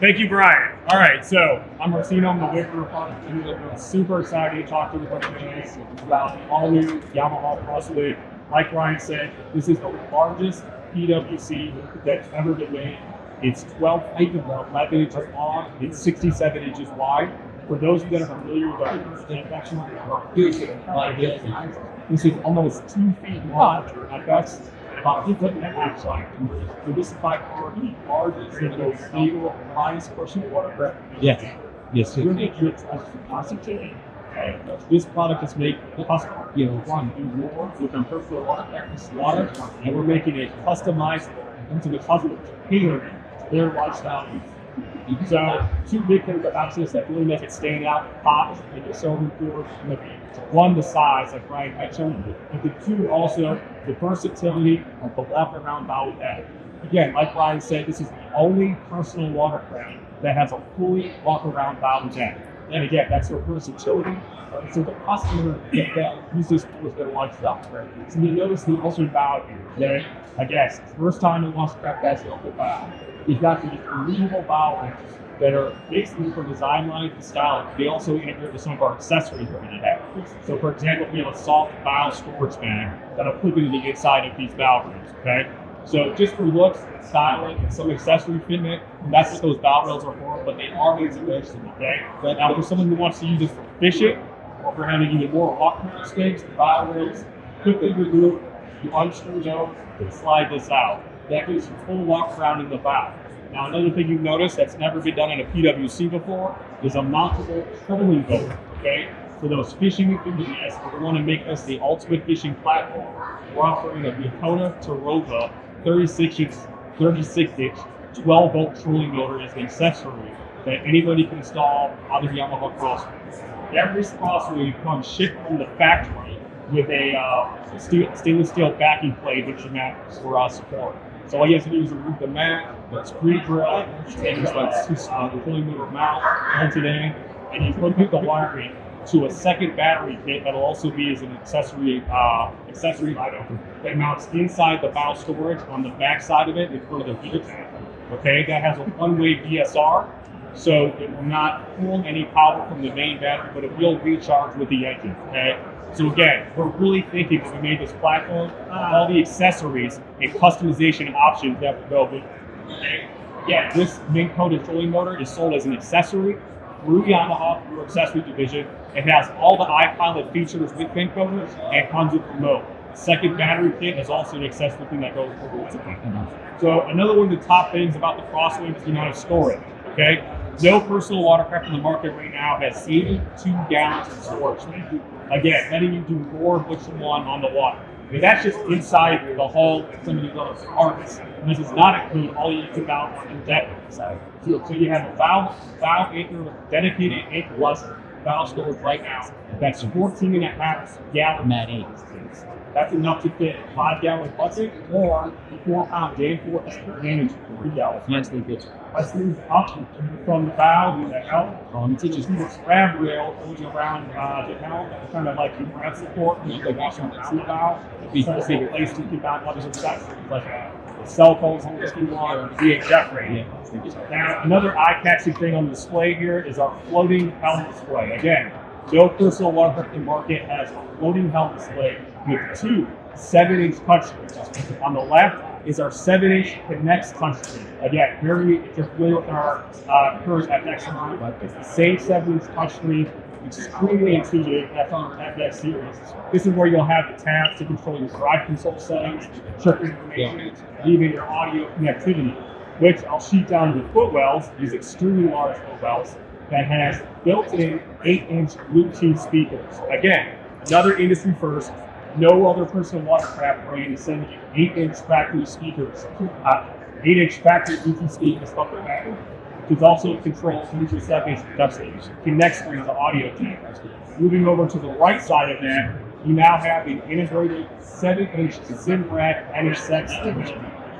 Thank you, Brian. All right, so I'm Racino, I'm the WaveRunner product. I'm super excited to talk to everybody today about the all-new Yamaha CrossWave. Like Brian said, this is the largest PWC that's ever been made. It's 12 feet about 11 inches long. It's 67 inches wide. For those that are familiar with our manufacturing, this is almost 2 feet long at best. About 2 foot and a half wide. So this is by far the largest and most stable, highest pressure watercraft. Yes. Yes. Really good concentrated. This product is made custom. Do more with our personal watercraft water, and we're making it customized into the customer, tailoring their lifestyle. So, two big things about this that really make it stand out, pop, and it's so important. One, the size, like Brian mentioned, but the two, also the versatility of the walk-around bow deck. Again, like Brian said, this is the only personal watercraft that has a fully walk-around bow deck. And again, that's their versatility. So the customer that uses with their lifestyle. So you notice the also bow that, I guess, first time in Watercraft that's the bow. You've got these removable bow rings that are basically for design line and style. They also integrate with some of our accessories we're going to have. So for example, we have a soft bow storage bag that'll clip into the inside of these bow rings, okay? So just for looks, styling, and some accessory fitment, that's what those bow rails are for, but they are made to fish, okay? Now for someone who wants to use this for fishing, or for having even more walk-around stakes, the bow rails quickly remove, you unscrew those, and slide this out. That gives you full walk around in the bow. Now another thing you've noticed that's never been done in a PWC before is a mountable trolling boat, okay? For those fishing enthusiasts, we want to make this the ultimate fishing platform. We're offering a Dakota Tarova 36-inch, 12-volt trolling motor as an accessory that anybody can install on the Yamaha CrossWave. Every CrossWave comes shipped from the factory with a stainless steel backing plate which you mount for support. So all you have to do is remove the mat, the screw drill, and just the trolling motor mount, onto it in, and you put the wiring to a second battery kit that'll also be as an accessory item that mounts inside the bow storage on the back side of it in front of the heater tank. Okay, that has a one-way DSR, so it will not pull any power from the main battery, but it will recharge with the engine. Okay, so again, we're really thinking when we made this platform, all the accessories and customization options that will go with it. Okay, yeah, this mink-coated trolling motor is sold as an accessory through Yamaha, through our accessory division. It has all the iPilot features with mink coaters and comes with remote. The second battery kit is also an accessory thing that goes with it. So another one of the top things about the CrossWave is the amount of storage, okay? No personal watercraft in the market right now has 82 gallons of storage. Again, letting you do more of what you want on the water. And that's just inside the hull and some of these other compartments. And this does not include all you can mount on the deck inside. So you have a valve anchor, dedicated anchorless valve storage right now. That's 14.5 gallon. That's enough to fit a 5-gallon bucket or a 4-pound Danforth manage 3 gallons. Let's move up from the bow to the helm. You just need a grab rail going around the helm, kind of like you grab support, you go watch on the bow. It's a big place to keep out others accessories like cell phones on this one or VHF radio. Now, another eye-catching thing on the display here is our floating helm display. Again, no personal watercraft in the market has a floating helm display with two 7-inch touchscreens. On the left is our 7-inch Connext touchscreen. Again, if you're familiar with our current FX line, it's the same 7-inch touchscreen, extremely intuitive. That's on our FX series. This is where you'll have the tabs to control your drive console settings, trip information, even your audio connectivity, which I'll sheet down to the footwells, these extremely large footwells, that has built-in 8-inch Bluetooth speakers. Again, another industry first. No other personal watercraft brand is sending you 8-inch factory speakers, 8-inch factory Bluetooth speakers up the back. It also controls usually 7-inch production. Connext brings the audio channels. Moving over to the right side of that, you now have an integrated 7-inch Simrad NSX.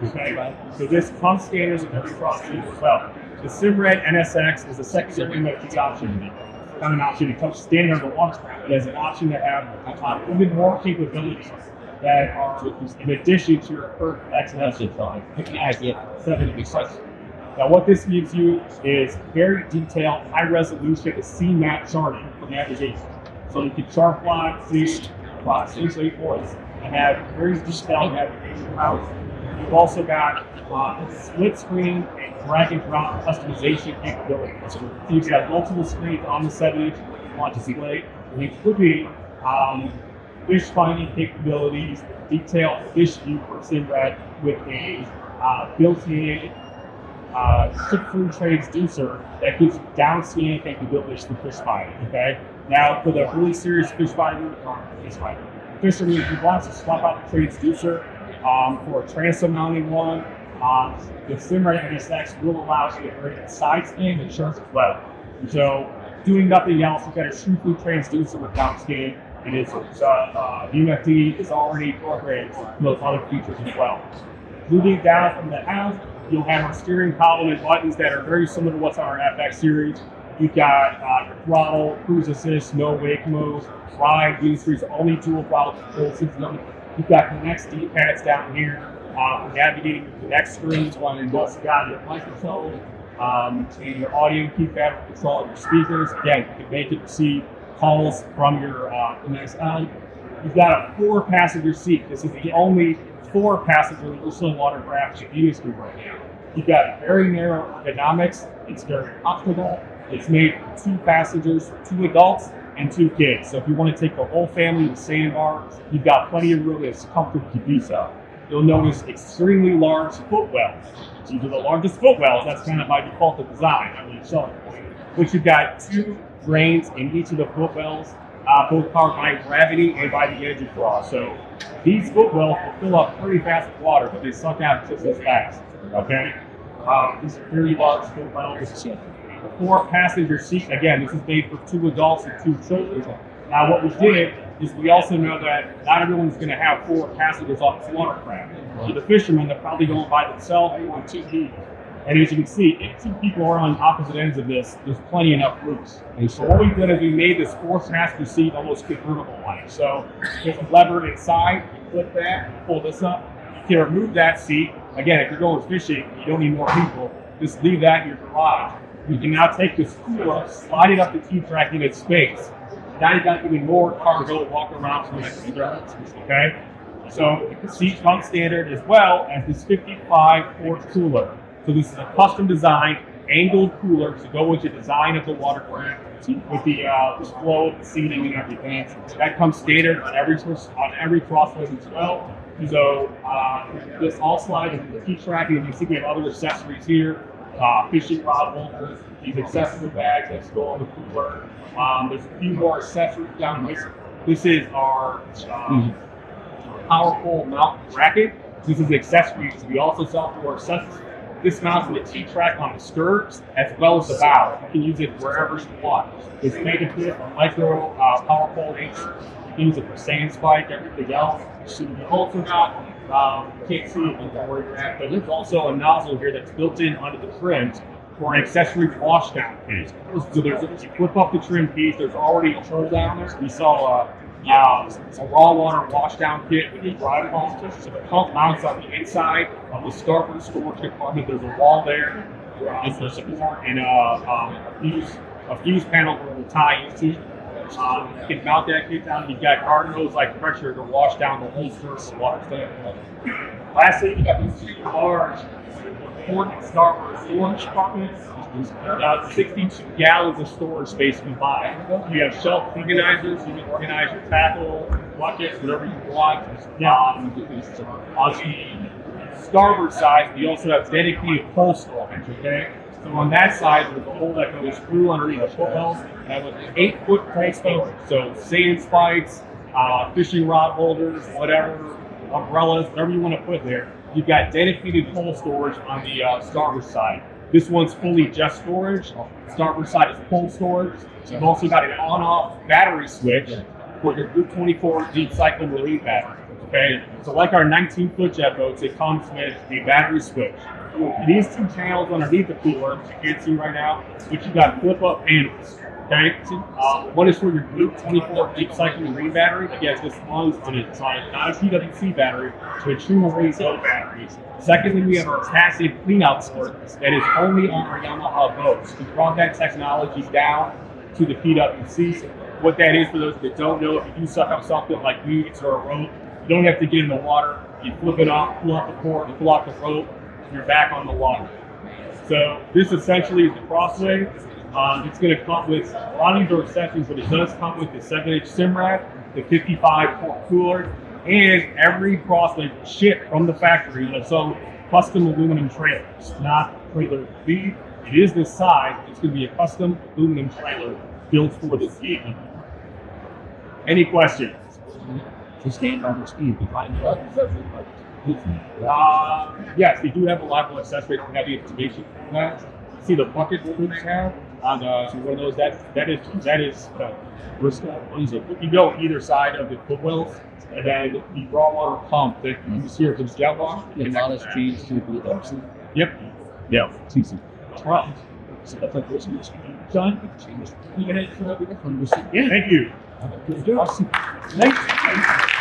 Okay, so this comes standards of every CrossWave as well. The Simrad NSX is a secondary MFT option. Not an option to come standard on the watercraft, but as an option to have even more capabilities that are in addition to your current XNS 7 big size. Now what this gives you is very detailed, high resolution, C-map charting for navigation. So you can chart plot, see, plot, essentially points, and have very detailed navigation routes. You've also got split screen and drag and drop customization capabilities. So you've got multiple screens on the 7-inch on display, including fish finding capabilities, detailed fish view for SimRad with a built-in ship-through transducer that gives you down-scan capabilities for fish finding. Okay. Now, for the really serious fishermen who wants to swap out the transducer for a transom-mounting one, the SimRad NSX will allow you to bring a side scan and chart as well. So, doing nothing else, you've got a true transducer with down scan. It is UFD is already programmed for those other features as well. Moving down from the house, you'll have our steering column and buttons that are very similar to what's on our FX series. You've got your throttle, cruise assist, no wake mode, ride, Use3's only dual throttle control system. You've got Connext D-pads down here, navigating the Connext screens, while you've also got your microphone and your audio keypad for control of your speakers. Again, you can make it receive calls from your Connext on. You've got a 4-passenger seat. This is the only 4-passenger Lucille Watercraft in the industry right now. You've got very narrow ergonomics. It's very comfortable. It's made for 2 passengers, 2 adults, and 2 kids. So if you want to take the whole family to sandbar, you've got plenty of room that's comfortable to do so. You'll notice extremely large footwells. These are the largest footwells. That's kind of by default of design. I mean, showing which you've got 2 drains in each of the footwells, both powered by gravity and by the engine draw. So these footwells will fill up pretty fast with water, but they suck out just as fast. Okay? These are very large footwells. The 4-passenger seat, again, this is made for 2 adults and 2 children. Now, what we did is we also know that not everyone's going to have 4 passengers on this watercraft. So the fishermen, they're probably going by themselves or 2 people. And as you can see, if 2 people are on opposite ends of this, there's plenty enough room. So what we did is we made this 4-passenger seat almost convertible-like. So there's a lever inside, you click that, you pull this up, you can remove that seat. Again, if you're going fishing, you don't need more people, just leave that in your garage. You can now take this cooler, slide it up the T-track in its space. Now you've got even more cargo to walk around from the okay? So the seat comes standard as well as this 55-quart cooler. So this is a custom designed angled cooler to go with the design of the watercraft with the flow of the seating and everything. That comes standard on every CrossWave as well. So this all slides into the T-track, and you can see we have other accessories here. Fishing rod holders, these accessory bags that go on the cooler. There's a few more accessories down here. This is our powerful mount bracket. This is accessories we also sell for our accessories. This mounts with a T-track on the skirts as well as the bow. You can use it wherever you want. It's made to fit a micro power pole H. You can use it for sand spike, everything else. So you also got, you can't see it where you're at, but there's also a nozzle here that's built in under the trim for an accessory wash down piece. So there's you flip up the trim piece, there's already a hole down there. We saw a raw water wash down kit with a dry pump. So the pump mounts on the inside of the starboard storage compartment. There's a wall there for support and a fuse panel where we'll tie into. You can mount that kit down. You've got garden hose like pressure to wash down the whole surface water. Lastly, you got these 2 large port starboard storage compartments. 62 gallons of storage space combined. You have shelf organizers. You can organize your tackle, buckets, whatever you want. On the starboard side, you also have dedicated pole storage. Okay. So on that side, there's a hole that goes through underneath the footwells, and with 8-foot pole storage. So sand spikes, fishing rod holders, whatever, umbrellas, whatever you want to put there. You've got dedicated pole storage on the starboard side. This one's fully just storage. Starboard side is pole storage. You've also got an on-off battery switch for your Group 24 deep cycle marine battery. Okay, so like our 19-foot jet boats, it comes with a battery switch. These 2 channels underneath the cooler, you can't see right now, but you got flip-up panels. Okay, one is for your Group 24 deep cycle marine battery. Again, this runs on a not a PWC battery, to a true marine boat battery. Secondly, we have our passive cleanout port that is only on our Yamaha boats. We brought that technology down to the PWC. What that is, for those that don't know, if you do suck up something like weeds or a rope, you don't have to get in the water. You flip it off, pull out the cord, pull out the rope, and you're back on the water. So this essentially is the CrossWave. It's going to come with, a lot of these are accessories, but it does come with the 7-inch sim rack, the 55-quart cooler, and every CrossWave shipped from the factory with its own custom aluminum trailers, not trailer feed. It is this size. It's going to be a custom aluminum trailer built for the vehicle. Any questions? Stand on the speed behind Yes, they do have a lot of accessories that have the information on that. See the bucket that they have on one of those. That is Bristol. You can go either side of the footwells, and then the raw water pump that you see here comes jet wash. and modest cheese to be option. Yep. Yeah. Easy. Wow. So that's like this. Done. Yeah. Yeah. Thank you. Thanks.